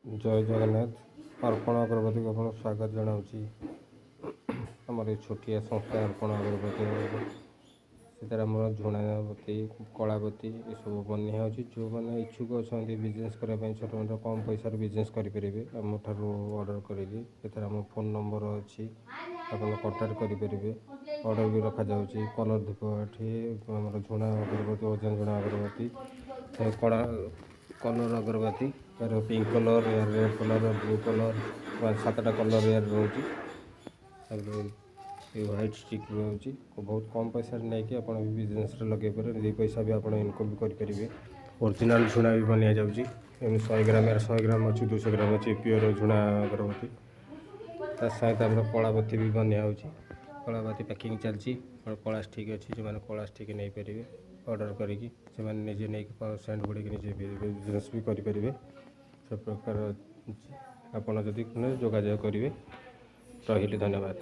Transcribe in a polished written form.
जय जगन्नाथ अर्पण अगरबत्ती को आपको स्वागत जनावि आमर ये छोटिया संस्था अर्पण अगरबत्ती से आम झुणाबत्ती कलाबत्ती ये सब बनिया हो जो मैंने इच्छुक अच्छा बिजनेस करने छोट मोट कम पैसा बिजनेस करेंगे आम ठार अर्डर करेंगे आम फोन नंबर अच्छी आप कंटाक्ट करेंगे अर्डर भी रखा जाऊँगी कलर धूपकाठी आम झुणा अगरबत्ती ओजन झुणा अगरबत्ती कड़ा कलर अगरबत्ती यार पिंक कलर यार रेड कलर ब्लू कलर 7टा कलर यार रोचे व्हाइट स्टिक रोचे बहुत कम पैसा नहीं आप बिजनेस लगे पारे पैसा भी आप इनकम भी करेंगे ओरिजिनल झुणा भी बनिया जाऊँगी 100 ग्राम यार 100 ग्राम अच्छी 200 ग्राम अच्छी प्योर झुणा अगरबत्ती सहित आम कलाबत्ती भी बनिया हो कलाबत्ती पैकिंग चलती कला स्टिक अच्छी जो मैंने कला स्टिक नहीं पारे ऑर्डर करिकी निजे नहीं सेंड बुड़ी निजे बिजनेस भी करेंगे सब प्रकार आपड़ जदि जोगाजोग करेंगे रही धन्यवाद।